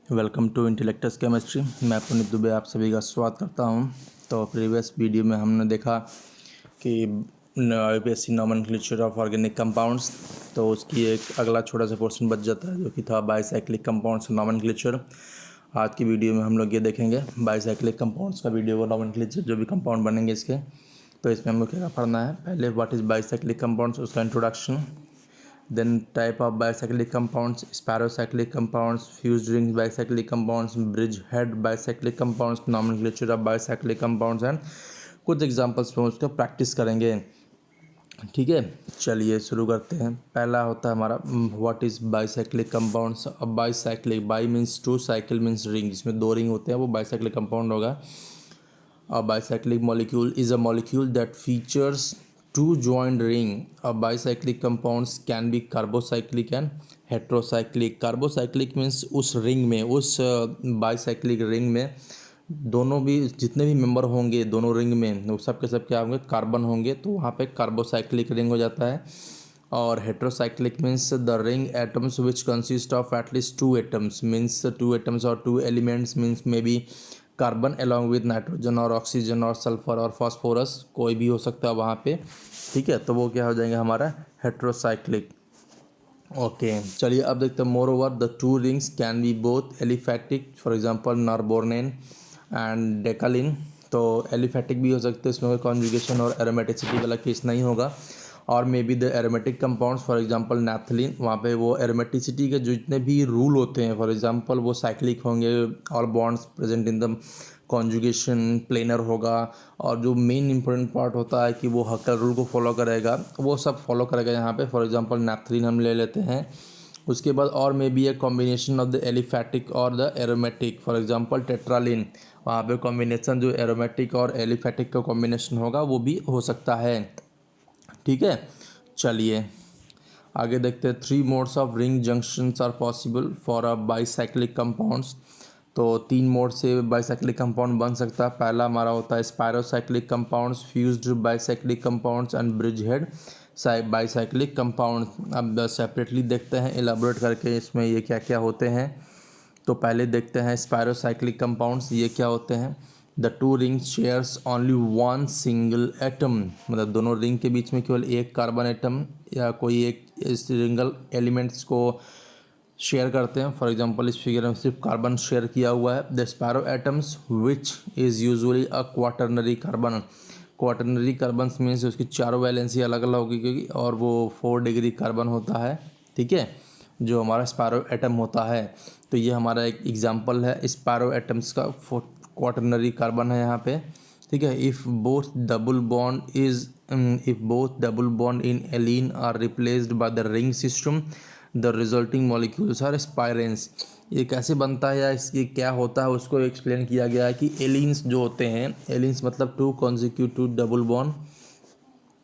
Welcome to इंटेलेक्टस chemistry. मैं पुनीत दुबे आप सभी का स्वागत करता हूं। तो प्रीवियस वीडियो में हमने देखा कि UPSC nomenclature of organic compounds, तो उसकी एक अगला छोटा सा पोर्शन बच जाता है जो कि था बाइसाइक्लिक कंपाउंड्स नॉमेनक्लेचर। आज की वीडियो में हम लोग ये देखेंगे बाइसाइक्लिक कंपाउंड्स का वीडियो वो नॉमेनक्लेचर जो भी कंपाउंड बनेंगे इसके। तो इसमें हम लोग क्या पढ़ना है, पहले व्हाट इज़ बाइसाइक्लिक कंपाउंड्स, उसका introduction, then type of bicyclic compounds, spirocyclic compounds, fused ring bicyclic compounds, bridge head bicyclic compounds, nomenclature of bicyclic compounds and कुछ एग्जांपल्स में उसका प्रैक्टिस करेंगे। ठीक है, चलिए शुरू करते हैं। पहला होता है हमारा व्हाट इज़ बाइसाइक्लिक कंपाउंड्स। अब bicyclic, bi means two, cycle means ring, जिसमें दो रिंग होते हैं वो बाइसाइक्लिक कंपाउंड होगा। A bicyclic molecule is a molecule that features two joined ring. A bicyclic compounds can be carbocyclic and heterocyclic. Carbocyclic means उस ring में, उस bicyclic ring में दोनों भी जितने भी मेंबर होंगे दोनों रिंग में वो सब के सब क्या होंगे, कार्बन होंगे, तो वहाँ पे कार्बोसाइक्लिक रिंग हो जाता है। और heterocyclic means the ring atoms which consist of at least two atoms, means two atoms or two elements, means may be carbon along with nitrogen or oxygen or sulphur or phosphorus, कोई भी हो सकता है वहाँ पे। ठीक है, तो वो क्या हो जाएंगे हमारा हेट्रोसाइक्लिक। ओके, चलिए अब देखते हैं। Moreover the two rings can be both aliphatic, for example norbornene and decalin. तो एलिफैटिक भी हो सकते हैं, इसमें कोई कॉन्जुगेशन और एरोमेटिसिटी वाला केस नहीं होगा। और may be the aromatic compounds, for example naphthalene, वहाँ पे वो एरोमेटिसिटी के जो जितने भी रूल होते हैं, फॉर एग्जांपल वो साइक्लिक होंगे, all bonds present in the conjugation planar होगा, और जो मेन इंपॉर्टेंट पार्ट होता है कि वो हक्कर रूल को फॉलो करेगा, वो सब फॉलो करेगा यहाँ पे। फॉर एग्जांपल नैप्थलीन हम ले लेते हैं। उसके बाद और may be a combination of the aliphatic और द एरोमेटिक, फॉर एग्जांपल टेट्रालिन, वहाँ पे कॉम्बिनेशन जो एरोमेटिक और एलिफैटिक का कॉम्बिनेशन होगा वो भी हो सकता है। ठीक है, चलिए आगे देखते हैं। Three modes of ring junctions are possible for a bicyclic compounds. तो तीन मोड से बाइसाइक्लिक कंपाउंड बन सकता है। पहला हमारा होता है spirocyclic compounds, fused bicyclic compounds and bridge head bicyclic compound. अब सेपरेटली देखते हैं एलाबोरेट करके इसमें ये क्या क्या होते हैं। तो पहले देखते हैं स्पायरोसाइक्लिक कंपाउंड्स, ये क्या होते हैं। The two ring shares only one single atom, मतलब दोनों रिंग के बीच में केवल एक कार्बन एटम या कोई एक सिंगल एलिमेंट्स को शेयर करते हैं। फॉर एग्जांपल इस फिगर में सिर्फ कार्बन शेयर किया हुआ है। The spiro atoms which is usually a quaternary carbon. Quaternary carbon means उसकी चारों वैलेंसी अलग अलग होगी, क्योंकि और वो 4 डिग्री कार्बन होता है। ठीक है, जो हमारा स्पायरो एटम होता है। तो ये हमारा एक एग्जांपल है स्पायरो एटम्स का, क्वाटरनरी कार्बन है यहाँ पे। ठीक है, if both double bond in allene are replaced by the ring system, the resulting molecules are spiranes. ये कैसे बनता है या इसके क्या होता है उसको एक्सप्लेन किया गया है कि एलिन्स जो होते हैं, एलिन्स मतलब टू कॉन्जिक्यूटिव डबल बॉन्ड,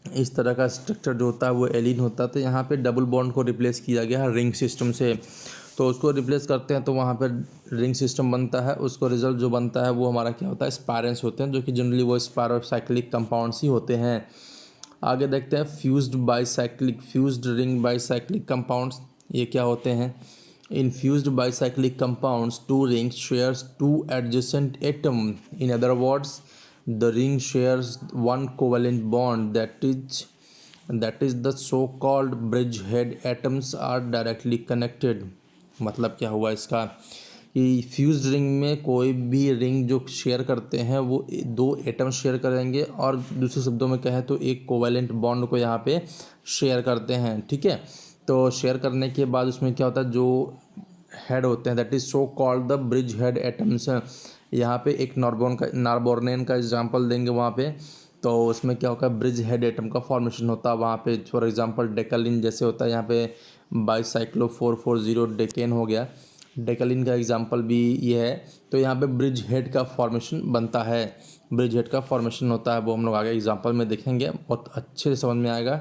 इस तरह का स्ट्रक्चर जो होता है वो एलिन होता है। तो यहाँ पे डबल बॉन्ड को रिप्लेस किया गया है रिंग सिस्टम से। तो उसको रिप्लेस करते हैं तो वहाँ पर रिंग सिस्टम बनता है, उसको रिजल्ट जो बनता है वो हमारा क्या होता है, स्पायरेंस होते हैं, जो कि जनरली वो स्पायरोसाइक्लिक कंपाउंड्स ही होते हैं। आगे देखते हैं फ्यूज्ड रिंग बाइसाइक्लिक कंपाउंड्स, ये क्या होते हैं। In fused bicyclic compounds two rings shares two adjacent atom, in other words the ring shares one covalent bond, that is the so called bridge head atoms are directly connected। मतलब क्या हुआ इसका कि fused ring में कोई भी ring जो share करते हैं वो दो एटम शेयर करेंगे, और दूसरे शब्दों में कहें तो एक कोवैलेंट बॉन्ड को यहाँ पे शेयर करते हैं। ठीक है, तो शेयर करने के बाद उसमें क्या होता है, जो हेड होते हैं that is so called the bridge head atoms. यहाँ पे एक नार्बोर्नेन का एग्जांपल देंगे वहाँ पे, तो उसमें क्या होगा, ब्रिज हेड एटम का फॉर्मेशन होता है वहाँ पे। फॉर एग्जांपल डेकालिन जैसे होता है, यहाँ पे बाईसाइक्लो 440 डेकेन हो गया, डेकालिन का एग्जांपल भी ये है। तो यहाँ पे ब्रिज हेड का फॉर्मेशन बनता है, ब्रिज हेड का फॉर्मेशन होता है, वो हम लोग आगे एग्जाम्पल में देखेंगे, बहुत अच्छे से समझ में आएगा।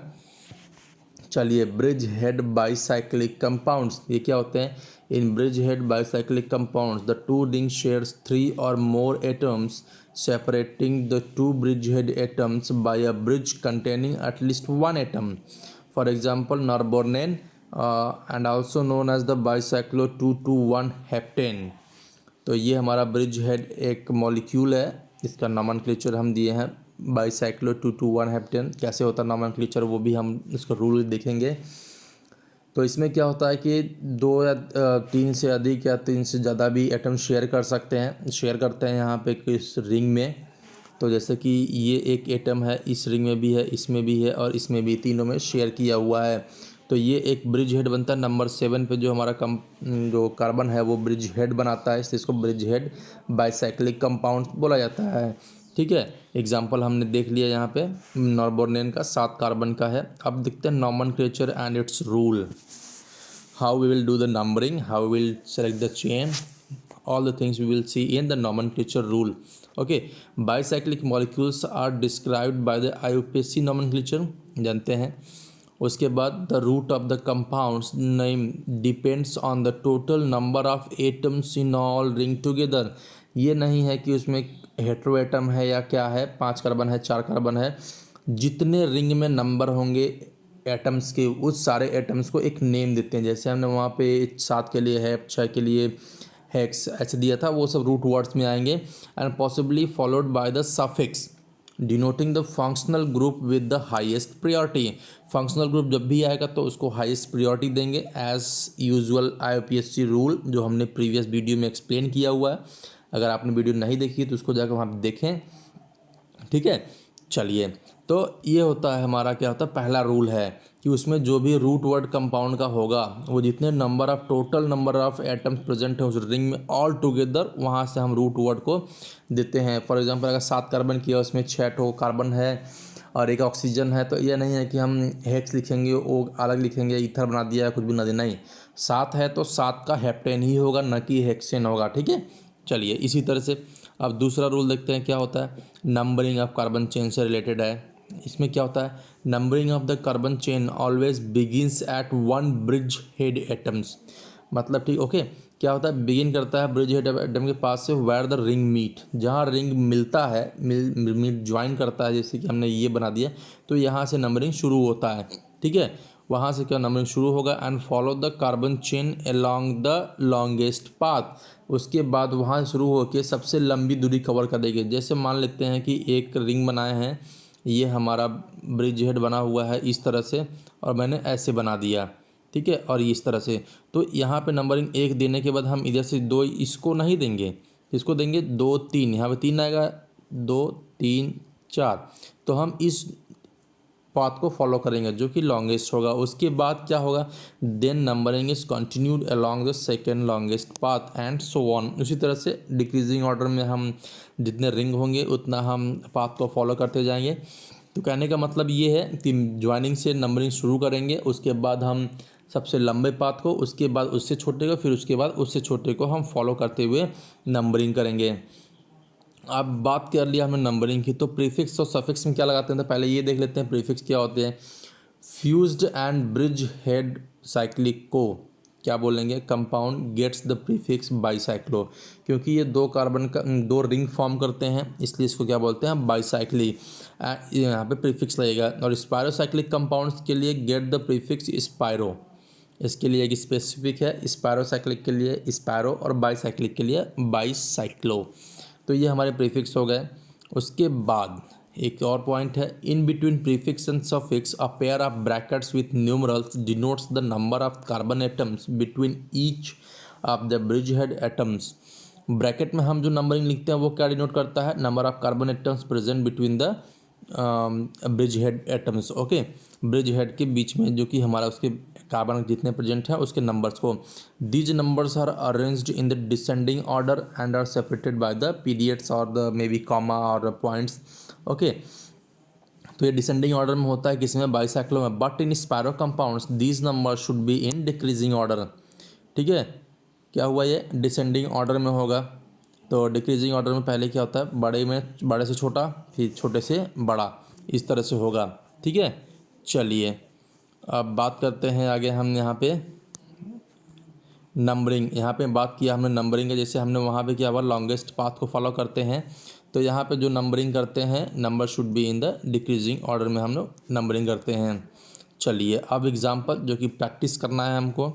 चलिए, ब्रिज हेड बाइसाइक्लिक कंपाउंड्स ये क्या होते हैं। In bridgehead bicyclic compounds the two ring shares 3 or more atoms separating the two bridgehead atoms by a bridge containing at least one atom. For example, norbornene and also known as the bicyclo 2,2,1 heptane. तो ये हमारा bridge head एक molecule है, इसका nomenclature हम दिए हैं bicyclo 2,2,1 heptane. कैसे होता है नॉमेनक्लेचर वो भी हम इसका रूल देखेंगे। तो इसमें क्या होता है कि 2 या 3 से अधिक या 3 से ज़्यादा भी एटम शेयर कर सकते हैं, शेयर करते हैं यहाँ पे इस रिंग में। तो जैसे कि ये एक एटम है, इस रिंग में भी है, इसमें भी है और इसमें भी, तीनों में शेयर किया हुआ है। तो ये एक ब्रिज हेड बनता है। नंबर 7 पे जो हमारा जो कार्बन है वो ब्रिज हेड बनाता है, इसलिए इसको ब्रिज हेड बाईसाइक्लिक कंपाउंड बोला जाता है। ठीक है, एग्जाम्पल हमने देख लिया यहाँ पे नॉर्बोर्नेन का 7 कार्बन का है। अब देखते हैं nomenclature and its rule, how we will do the numbering, how we will select the chain, all the things we will see in the nomenclature rule. Okay, bicyclic molecules are described by the IUPAC nomenclature, जानते हैं। उसके बाद the root of the compound's name depends on the total number of atoms in all ring together। ये नहीं है कि उसमें hetero atom है या क्या है, 5 कार्बन है, 4 कार्बन है, जितने रिंग में नंबर होंगे एटम्स के, उस सारे एटम्स को एक नेम देते हैं। जैसे हमने वहाँ पे 7 के लिए है, 6 के लिए हेक्स ऐसे दिया था, वो सब रूट वर्ड्स में आएंगे। And possibly followed by the suffix denoting the functional group with the highest priority. Functional group जब भी आएगा तो उसको हाईएस्ट प्रायोरिटी देंगे एज यूजुअल IUPAC रूल, जो हमने प्रीवियस वीडियो में एक्सप्लेन किया हुआ है। अगर आपने वीडियो नहीं देखी तो उसको जाकर वहाँ देखें। ठीक है, चलिए, तो ये होता है हमारा, क्या होता है, पहला रूल है कि उसमें जो भी रूट वर्ड कंपाउंड का होगा वो जितने number of total number of atoms present है उस रिंग में ऑल टुगेदर, वहाँ से हम रूट वर्ड को देते हैं। फॉर एग्जांपल अगर 7 कार्बन किया, उसमें 6 ठो कार्बन है और एक ऑक्सीजन है, तो यह नहीं है कि हम हेक्स लिखेंगे वो अलग लिखेंगे, ईथर बना दिया या कुछ भी ना दिया, नहीं। 7 है तो 7 का हेप्टेन ही होगा, न कि हेक्सेन होगा। ठीक है, चलिए, इसी तरह से अब दूसरा रूल देखते हैं क्या होता है। नंबरिंग ऑफ कार्बन चेन से रिलेटेड है। इसमें क्या होता है, numbering of the carbon chain always begins at 1 bridge head atoms. मतलब ठीक, ओके, क्या होता है, बिगिन करता है ब्रिज हेड एटम के पास से, वेयर द रिंग मीट, जहाँ रिंग मिलता है, मीट ज्वाइन करता है, जैसे कि हमने ये बना दिया, तो यहाँ से नंबरिंग शुरू होता है। ठीक है, वहाँ से क्या नंबरिंग शुरू होगा। And follow the carbon chain along the longest path. उसके बाद वहाँ से शुरू होकर सबसे लंबी दूरी कवर कर देगी। जैसे मान लेते हैं कि एक रिंग बनाए हैं, ये हमारा ब्रिज हेड बना हुआ है इस तरह से, और मैंने ऐसे बना दिया। ठीक है, और इस तरह से, तो यहाँ पे नंबरिंग 1 देने के बाद हम इधर से 2 इसको नहीं देंगे, इसको देंगे 2 3, यहाँ पे 3 आएगा, 2 3 4, तो हम इस पाथ को फॉलो करेंगे जो कि लॉन्गेस्ट होगा। उसके बाद क्या होगा, then numbering is continued along the second longest path and so on. उसी तरह से डिक्रीजिंग ऑर्डर में हम जितने रिंग होंगे उतना हम पाथ को फॉलो करते जाएंगे। तो कहने का मतलब ये है कि ज्वाइनिंग से नंबरिंग शुरू करेंगे, उसके बाद हम सबसे लंबे पाथ को, उसके बाद उससे छोटे को, फिर उसके बाद उससे छोटे को हम फॉलो करते हुए नंबरिंग करेंगे। अब बात कर लिया हमने नंबरिंग की, तो प्रीफिक्स और सफिक्स में क्या लगाते हैं, तो पहले ये देख लेते हैं प्रीफिक्स क्या होते हैं। Fused and bridge head cyclic को क्या बोलेंगे, compound gets the prefix bicyclo, क्योंकि ये 2 कार्बन का 2 रिंग फॉर्म करते हैं, इसलिए इसको क्या बोलते हैं, बाईसाइक्ली। यहाँ पे प्रीफिक्स लगेगा। और स्पायरोसाइक्लिक कंपाउंड्स के लिए गेट द प्रीफिक्स स्पायरो, इसके लिए एक स्पेसिफिक है, स्पायरोसाइक्लिक के लिए स्पायरो और बाईसाइक्लिक के लिए बाईसाइक्लो। तो ये हमारे प्रीफिक्स हो गए। उसके बाद एक और पॉइंट है, in between prefix and suffix a pair of brackets with numerals denotes the number of carbon atoms between each of the bridge head atoms. Bracket में हम जो नंबरिंग लिखते हैं वो क्या डिनोट करता है, number of carbon atoms present between the bridge head atoms. Okay, bridge head के बीच में जो कि हमारा उसके कार्बन जितने प्रेजेंट हैं उसके नंबर्स को। These numbers are arranged in the descending order and are separated by the periods और द मे बी कॉमा और पॉइंट्स। ओके, तो ये डिसेंडिंग ऑर्डर में होता है, किसमें, बाईसाइक्लो में। But in spiro compounds these numbers should be in decreasing order. ठीक है, क्या हुआ, ये डिसेंडिंग ऑर्डर में होगा। तो डिक्रीजिंग ऑर्डर में पहले क्या होता है, बड़े से छोटा, फिर छोटे से बड़ा, इस तरह से होगा। ठीक है, चलिए अब बात करते हैं आगे हम यहाँ पे नंबरिंग। यहाँ पे बात किया हमने नंबरिंग का, जैसे हमने वहाँ पे क्या हुआ, लॉन्गेस्ट पाथ को फॉलो करते हैं, तो यहाँ पे जो नंबरिंग करते हैं, number should be in the decreasing order में हम लोग नंबरिंग करते हैं। चलिए अब एग्जांपल जो कि प्रैक्टिस करना है हमको,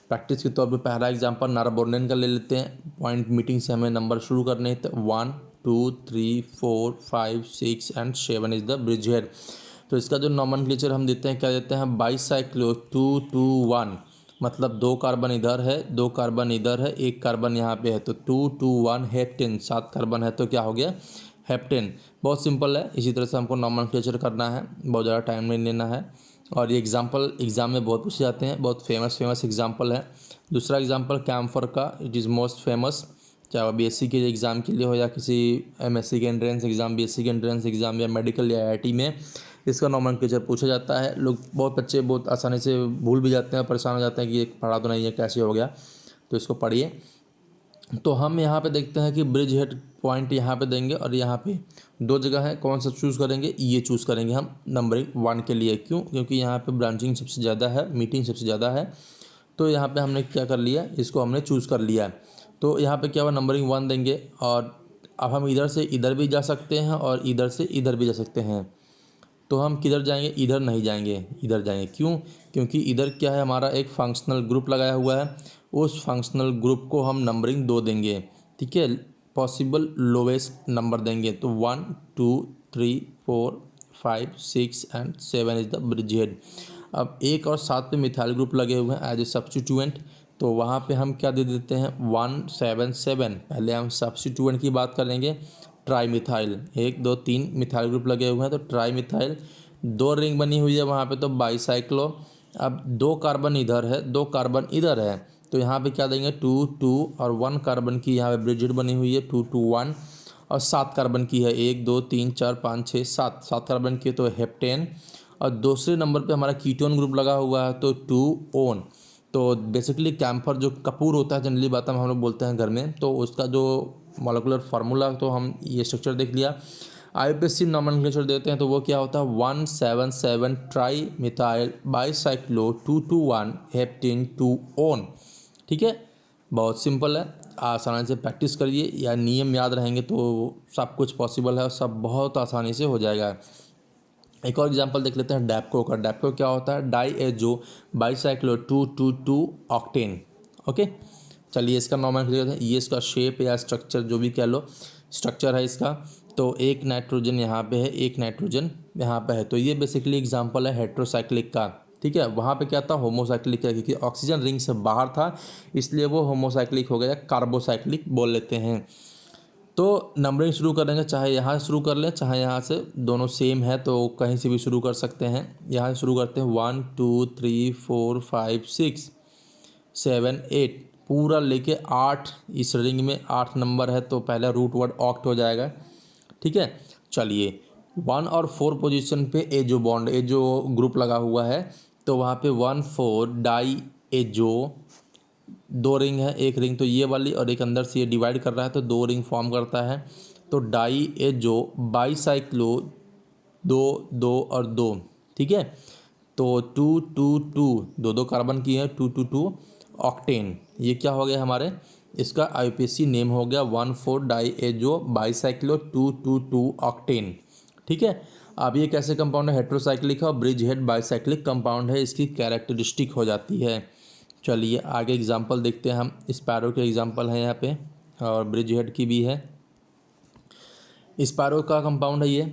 प्रैक्टिस के तौर पे पहला एग्जांपल नार्बोर्नेन का ले लेते हैं। पॉइंट मीटिंग से हमें नंबर शुरू करने हैं। 1 2 3 4 5 6 and 7 is the bridge head. तो इसका जो नॉमेनक्लेचर हम देते हैं, क्या देते हैं, बाईसाइक्लो 2 2 1, मतलब 2 कार्बन इधर है, 2 कार्बन इधर है, 1 कार्बन यहाँ पे है, तो 2 2 1 हेप्टेन, 7 कार्बन है तो क्या हो गया, हेप्टेन। बहुत सिंपल है। इसी तरह से हमको नॉमेनक्लेचर करना है, बहुत ज़्यादा टाइम नहीं लेना है। और ये एग्जाम्पल एग्जाम में बहुत पूछे जाते हैं, बहुत फेमस एग्जाम्पल है। दूसरा एग्जाम्पल कैम्फर का, इट इज़ मोस्ट फेमस, चाहे वो बीएससी के एग्ज़ाम के लिए हो या किसी एमएससी के एंट्रेंस एग्ज़ाम, बीएससी के एंट्रेंस एग्ज़ाम या मेडिकल या आईआईटी में इसका नॉमेनक्लेचर पूछा जाता है। लोग बहुत बच्चे बहुत आसानी से भूल भी जाते हैं, परेशान हो जाते हैं कि ये पढ़ा तो नहीं है, कैसे हो गया, तो इसको पढ़िए। तो हम यहाँ पे देखते हैं कि ब्रिज हेड पॉइंट यहाँ पे देंगे और यहाँ पे 2 जगह है, कौन सा चूज़ करेंगे, ये चूज़ करेंगे हम नंबरिंग 1 के लिए। क्यों? क्योंकि यहाँ पे ब्रांचिंग सबसे ज़्यादा है, मीटिंग सबसे ज़्यादा है, तो यहाँ पे हमने क्या कर लिया, इसको हमने चूज़ कर लिया है। तो यहाँ पे क्या हुआ, नंबरिंग 1 देंगे। और अब हम इधर से इधर भी जा सकते हैं और इधर से इधर भी जा सकते हैं। तो हम किधर जाएंगे, इधर नहीं जाएंगे, इधर जाएंगे। क्यों? क्योंकि इधर क्या है, हमारा एक फंक्शनल ग्रुप लगाया हुआ है, उस फंक्शनल ग्रुप को हम नंबरिंग 2 देंगे। ठीक है, पॉसिबल लोवेस्ट नंबर देंगे। तो 1 2 3 4 5 6 and 7 is the bridge head. अब 1 और 7 पे मिथाइल ग्रुप लगे हुए हैं एज ए सब्स्टिट्यूएंट, तो वहाँ पे हम क्या दे देते हैं, 1 7 7। पहले हम सब्स्टिट्यूएंट की बात करेंगे, ट्राई मिथाइल, 1 2 3 मिथाइल ग्रुप लगे हुए हैं तो ट्राई मिथाइल, 2 रिंग बनी हुई है वहाँ पे तो बाईसाइक्लो। अब 2 कार्बन इधर है, 2 कार्बन इधर है, तो यहाँ पे क्या देंगे, 2 2 और 1 कार्बन की यहाँ पे ब्रिज हेड बनी हुई है 2 2 1, और 7 कार्बन की है 1 2 3 4 5 6 7 कार्बन की तो हेप्टेन। और दूसरे नंबर पे हमारा कीटोन ग्रुप लगा हुआ है तो 2 ओन। तो बेसिकली कैम्फर जो कपूर होता है, जनरली बात हम लोग बोलते हैं घर में, तो उसका जो मॉलिक्यूलर फार्मूला, तो हम ये स्ट्रक्चर देख लिया। आईयूपीएसी नॉमेनक्लेचर देते हैं तो वो क्या होता है, 177 tri methyl bicyclo 221 heptane 2 own. ठीक है, बहुत सिंपल है, आसानी से प्रैक्टिस करिए या नियम याद रहेंगे तो सब कुछ पॉसिबल है और सब बहुत आसानी से हो जाएगा। एक और एग्जांपल देख लेते हैं डैप्को का। डैप्को क्या होता है, di azo bicyclo 222 octane. Okay, चलिए इसका नॉमेनक्लेचर है, ये इसका शेप या स्ट्रक्चर जो भी कह लो, स्ट्रक्चर है इसका। तो एक नाइट्रोजन यहाँ पे है, एक नाइट्रोजन यहाँ पे है, तो ये बेसिकली एग्जांपल है हेट्रोसाइक्लिक का। ठीक है, वहाँ पे क्या था, होमोसाइक्लिक का, क्योंकि ऑक्सीजन रिंग से बाहर था इसलिए वो होमोसाइक्लिक हो गया, कार्बोसाइक्लिक बोल लेते हैं। तो नंबरिंग शुरू करेंगे, चाहे यहाँ से शुरू कर लें चाहे यहाँ से, दोनों सेम है तो कहीं से भी शुरू कर सकते हैं। यहाँ से शुरू करते हैं 1 2 3 4 5 6 7 8, पूरा लेके 8, इस रिंग में 8 नंबर है तो पहला रूट वर्ड ऑक्ट हो जाएगा। ठीक है, चलिए 1 और 4 पोजीशन पे एजो बॉन्ड, एजो ग्रुप लगा हुआ है, तो वहाँ पे 1 4 डाई एजो, 2 रिंग है, एक रिंग तो ये वाली और एक अंदर से ये डिवाइड कर रहा है तो 2 रिंग फॉर्म करता है। तो डाई एजो बाईसाइक्लो 2 2 और 2। ठीक है, तो 2 2 2 2 कार्बन की है, 2 2 2 ऑक्टेन। ये क्या हो गया हमारे, इसका आईयूपीएसी नेम हो गया 1 4 डाई एजो बाईसाइक्लो 2 2 2 ऑक्टेन। ठीक है, अब ये कैसे कंपाउंड है, हेट्रोसाइक्लिक है और ब्रिज हेड बाईसाइक्लिक कंपाउंड है, इसकी कैरेक्टरिस्टिक हो जाती है। चलिए आगे एग्जांपल देखते हैं हम, स्पैरो के एग्जांपल है यहाँ पे और ब्रिज हेड की भी है। स्पैरो का कंपाउंड है ये,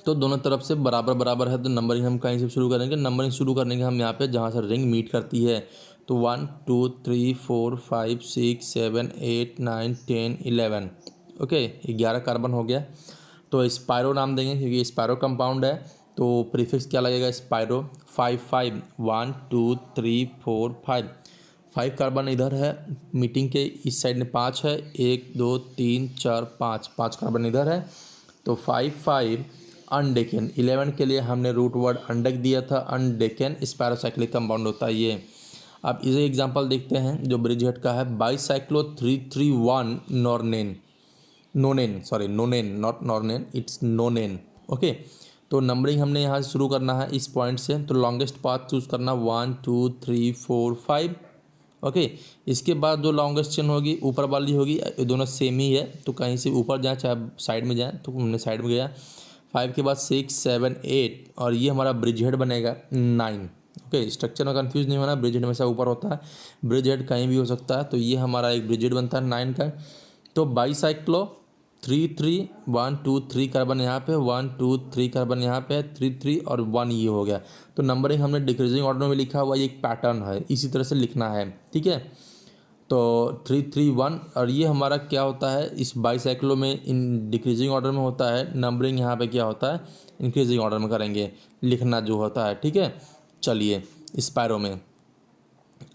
तो दोनों तरफ से बराबर बराबर है, तो नंबरिंग हम कहीं से शुरू करेंगे, नंबरिंग शुरू करने के हम यहाँ पे जहाँ से रिंग मीट करती है, तो 1 2 3 4 5 6 7 8 9 10 11। ओके, 11 कार्बन हो गया, तो स्पायरो नाम देंगे क्योंकि स्पायरो कंपाउंड है, तो प्रीफिक्स क्या लगेगा, स्पायरो। 5 5 1 2 3 4 5, 5 कार्बन इधर है, मीटिंग के इस साइड में 5 है, 1 2 3 4 5 कार्बन इधर है, तो 5 5 अनडेकन। 11 के लिए हमने रूट वर्ड अंडक दिया था, अनडेकन स्पैरोसाइक्लिक कंपाउंड होता है ये। अब इसे एग्जांपल देखते हैं जो ब्रिज हेड का है, bicyclo 331 nornane, nonane, sorry nonane, not nornane, it's nonane. Okay, तो नंबरिंग हमने यहाँ से शुरू करना है इस पॉइंट से, तो लॉन्गेस्ट पाथ चूज़ करना 1 2 3 4 5। ओके, इसके बाद जो लॉन्गेस्ट चेन होगी ऊपर वाली होगी, ये दोनों सेम ही है, तो कहीं से ऊपर जाए चाहे साइड में जाए, तो हमने साइड में गया। 5 के बाद 6 7 8 और ये हमारा ब्रिज हेड बनेगा 9। ओके, ओके, स्ट्रक्चर में कंफ्यूज नहीं होना, ब्रिज हेड हमेशा ऊपर होता है, ब्रिज हेड कहीं भी हो सकता है। तो ये हमारा एक ब्रिज हेड बनता है 9 का। तो बाईसाइक्लो 3 3 1 2 3 कार्बन यहाँ पे, 1 2 3 कार्बन यहाँ पे, 3 3 और 1 ये हो गया। तो नंबरिंग हमने डिक्रीजिंग ऑर्डर में लिखा हुआ, ये एक पैटर्न है, इसी तरह से लिखना है, ठीक है। तो 3 3 1 और ये हमारा क्या होता है इस बाईसाइक्लो में, इन डिक्रीजिंग ऑर्डर में होता है। नंबरिंग यहाँ पे क्या होता है इंक्रीजिंग ऑर्डर में करेंगे लिखना जो होता है, ठीक है। चलिए स्पायरो में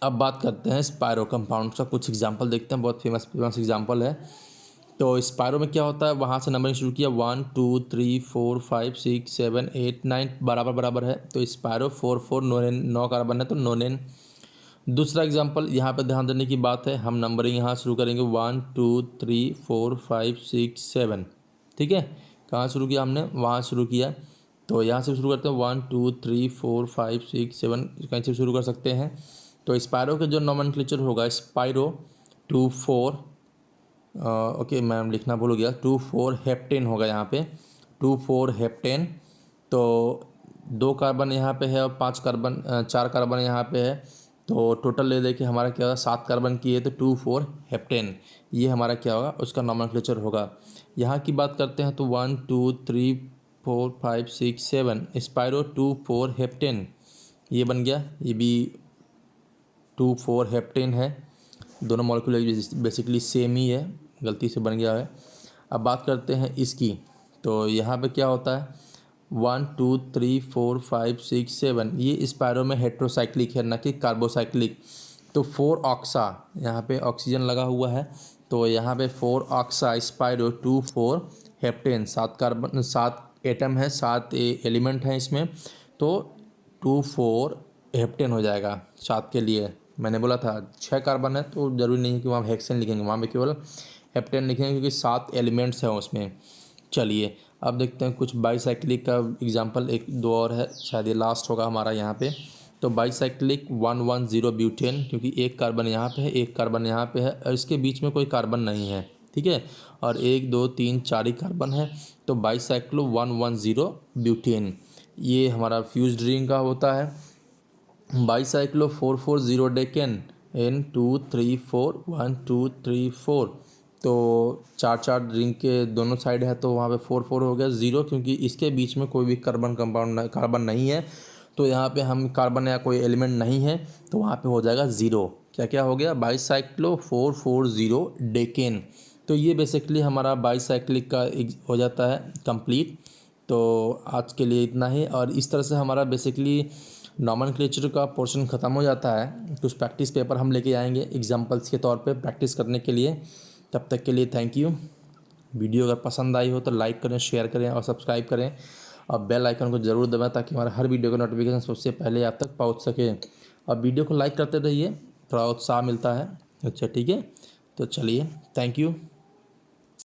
अब बात करते हैं, स्पायरो कंपाउंड का कुछ एग्जांपल देखते हैं, बहुत फेमस एग्जांपल है। तो स्पायरो में क्या होता है, वहाँ से नंबरिंग शुरू किया, 1 2 3 4 5 6 7 8 9 बराबर बराबर है। तो स्पायरो 4 4 नोनेन 9 कार्बन है तो नोनेन। दूसरा एग्जांपल यहाँ पे ध्यान देने की बात है, हम नंबरिंग यहाँ शुरू करेंगे 1 2 3 4 5 6 7, ठीक है। कहाँ शुरू किया हमने, वहाँ शुरू किया। तो यहाँ से शुरू करते हैं 1 2 3 4 5 6 7, कहीं से शुरू कर सकते हैं। तो स्पायरो के जो नोमेनक्लेचर होगा स्पायरो 2 4, ओके मैं लिखना भूल गया, 2 4 हेप्टेन होगा यहाँ पे, 2 4 हेप्टेन। तो 2 कार्बन यहाँ पे है और 5 कार्बन 4 कार्बन यहाँ पे है। तो टोटल ले लेके हमारा क्या होगा 7 कार्बन की है, तो 2 4 हेप्टेन ये हमारा क्या होगा उसका नोमेनक्लेचर होगा। यहाँ की बात करते हैं तो 1 2 3 4 5 6 7 स्पायरो 2 4 हेप्टेन ये बन गया, ये भी 2 4 हेप्टेन है। दोनों मॉलिक्यूल बेसिकली सेम ही है, गलती से बन गया है। अब बात करते हैं इसकी, तो यहाँ पे क्या होता है 1 2 3 4 5 6 7 ये स्पायरो में हेट्रोसाइक्लिक है ना कि कार्बोसाइक्लिक। तो 4 ऑक्सा यहाँ पे ऑक्सीजन लगा हुआ है, तो यहाँ पे 4 ऑक्सा स्पायरो 2 4 हेप्टेन, 7 कार्बन 7 एटम है, 7 एलिमेंट हैं इसमें। तो 2 4 हेप्टेन हो जाएगा 7 के लिए। मैंने बोला था 6 कार्बन है तो ज़रूरी नहीं है कि वहाँ हेक्सेन लिखेंगे, वहाँ पे केवल हेप्टेन लिखेंगे क्योंकि 7 एलिमेंट्स हैं उसमें। चलिए अब देखते हैं कुछ बाईसाइक्लिक का एग्जांपल, एक दो और है, शायद ये लास्ट होगा हमारा यहाँ पे। तो बाईसाइक्लिक 110 ब्यूटेन, क्योंकि एक कार्बन यहाँ पे है, एक कार्बन यहाँ पे है और इसके बीच में कोई कार्बन नहीं है, ठीक है। और 1 2 3 4 ही कार्बन है। तो बाईसाइक्लो 110 ब्यूटेन ये हमारा फ्यूज्ड रिंग का होता है। बाईसाइक्लो 440 डेकेन N 2 3 4 1 2 3 4, तो 4 रिंग के दोनों साइड है तो वहाँ पे 4 4 हो गया 0, क्योंकि इसके बीच में कोई भी कार्बन नहीं है। तो यहाँ पे हम कार्बन या कोई एलिमेंट नहीं है तो वहाँ पे हो जाएगा 0। क्या क्या हो गया बाईसाइक्लो 440 डेकेन। तो ये बेसिकली हमारा बाईसाइक्लिक का हो जाता है कंप्लीट। तो आज के लिए इतना ही, और इस तरह से हमारा बेसिकली नॉमेनक्लेचर का पोर्शन ख़त्म हो जाता है। कुछ प्रैक्टिस पेपर हम लेके आएंगे एग्जांपल्स के तौर पे प्रैक्टिस करने के लिए। तब तक के लिए थैंक यू। वीडियो अगर पसंद आई हो तो लाइक करें, शेयर करें और सब्सक्राइब करें, और बेल आइकन को ज़रूर दबाएं ताकि हमारा हर वीडियो का नोटिफिकेशन सबसे पहले आप तक पहुंच सके। और वीडियो को लाइक करते रहिए, थोड़ा उत्साह मिलता है। अच्छा ठीक है, तो चलिए थैंक यू।